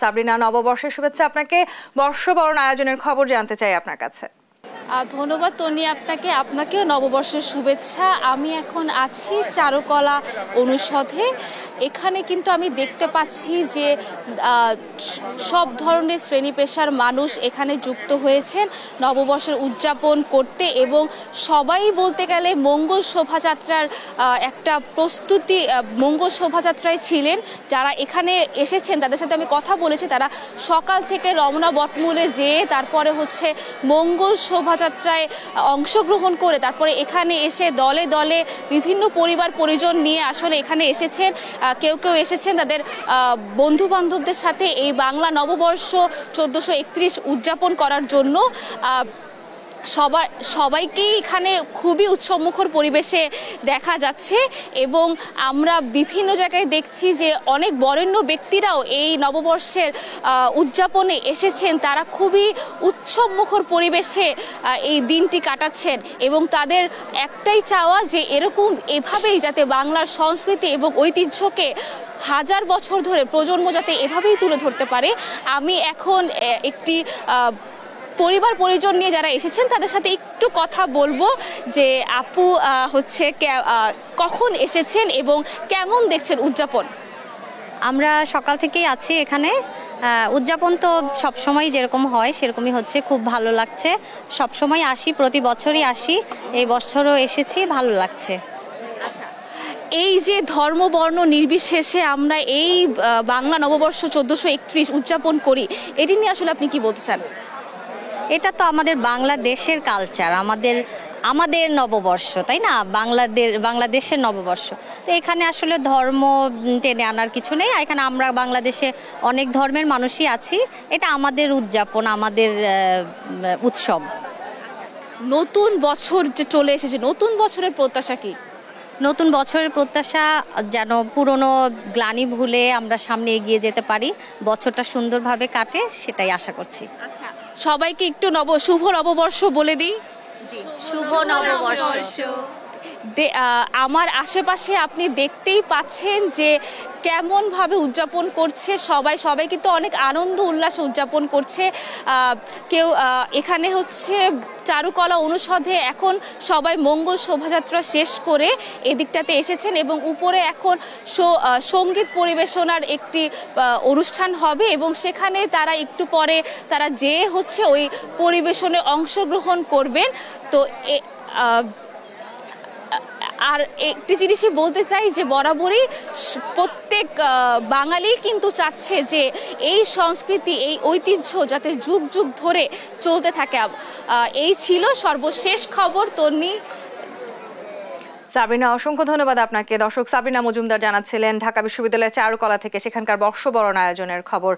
সাবরিনা, নববর্ষের শুভেচ্ছা আপনাকে। বর্ষবরণ আয়োজনের খবর জানতে চাই আপনার কাছে। ধন্যবাদ তনি আপনাকেও নববর্ষের শুভেচ্ছা। আমি এখন আছি চারুকলা অনুষদে। এখানে কিন্তু আমি দেখতে পাচ্ছি যে সব ধরনের শ্রেণী পেশার মানুষ এখানে যুক্ত হয়েছেন নববর্ষের উদযাপন করতে, এবং সবাই বলতে গেলে মঙ্গল শোভাযাত্রার একটা প্রস্তুতি, মঙ্গল শোভাযাত্রায় ছিলেন। যারা এখানে এসেছেন তাদের সাথে আমি কথা বলেছি, তারা সকাল থেকে রমনা বটমূলে যেয়ে তারপরে হচ্ছে মঙ্গল শোভাযাত্রায় অংশগ্রহণ করে তারপরে এখানে এসে দলে দলে বিভিন্ন পরিবার পরিজন নিয়ে আসলে এখানে এসেছেন। কেউ কেউ এসেছেন তাদের বন্ধু বান্ধবদের সাথে এই বাংলা নববর্ষ 1431 উদযাপন করার জন্য। সবাইকেই এখানে খুবই উৎসবমুখর পরিবেশে দেখা যাচ্ছে, এবং আমরা বিভিন্ন জায়গায় দেখছি যে অনেক বরেণ্য ব্যক্তিরাও এই নববর্ষের উদযাপনে এসেছেন। তারা খুবই উৎসবমুখর পরিবেশে এই দিনটি কাটাচ্ছেন, এবং তাদের একটাই চাওয়া যে এভাবেই যাতে বাংলার সংস্কৃতি এবং ঐতিহ্যকে হাজার বছর ধরে প্রজন্ম যাতে এভাবেই তুলে ধরতে পারে। আমি এখন একটি পরিবার পরিজন নিয়ে যারা এসেছেন তাদের সাথে একটু কথা বলবো যে আপু হচ্ছে কখন এসেছেন এবং কেমন দেখছেন উদযাপন। আমরা সকাল থেকেই আছি এখানে। উদযাপন তো সবসময় যেরকম হয় সেরকমই হচ্ছে, খুব ভালো লাগছে। সবসময় আসি, প্রতি বছরই আসি, এই বছরও এসেছি, ভালো লাগছে। এই যে ধর্ম বর্ণ নির্বিশেষে আমরা এই বাংলা নববর্ষ 1431 উদযাপন করি, এটি নিয়ে আসলে আপনি কি বলতে চান? এটা তো আমাদের বাংলাদেশের কালচার, আমাদের নববর্ষ, তাই না? বাংলাদেশের নববর্ষ। তো এখানে আসলে ধর্ম টেনে আনার কিছু নেই। এখানে আমরা বাংলাদেশে অনেক ধর্মের মানুষই আছি। এটা আমাদের উদযাপন, আমাদের উৎসব। নতুন বছর যে চলে এসেছে, নতুন বছরের প্রত্যাশা কি? নতুন বছরের প্রত্যাশা যেন পুরনো গ্লানি ভুলে আমরা সামনে এগিয়ে যেতে পারি, বছরটা সুন্দরভাবে কাটে, সেটাই আশা করছি। আচ্ছা, সবাইকে একটু শুভ নববর্ষ বলে দিই। শুভ নববর্ষ। আমার আশেপাশে আপনি দেখতেই পাচ্ছেন যে কেমনভাবে উদযাপন করছে সবাই কিন্তু অনেক আনন্দ উল্লাসে উদযাপন করছে। কেউ এখানে হচ্ছে চারুকলা অনুষদে এখন সবাই মঙ্গল শোভাযাত্রা শেষ করে এদিকটাতে এসেছেন, এবং উপরে এখন সঙ্গীত পরিবেশনার একটি অনুষ্ঠান হবে, এবং সেখানে তারা একটু পরে তারা যেয়ে হচ্ছে ওই পরিবেশনে অংশগ্রহণ করবেন। তো আর একটি জিনিসই বলতে চাই যে বরাবরই প্রত্যেক বাঙালি কিন্তু চাচ্ছে যে এই সংস্কৃতি, এই ঐতিহ্য যাতে যুগ যুগ ধরে চলতে থাকে। এই ছিল সর্বশেষ খবর। তন্নি। সাবরিনা, অসংখ্য ধন্যবাদ আপনাকে। দর্শক, সাবরিনা মজুমদার জানাচ্ছিলেন ঢাকা বিশ্ববিদ্যালয়ের চারুকলা থেকে সেখানকার বর্ষবরণ আয়োজনের খবর।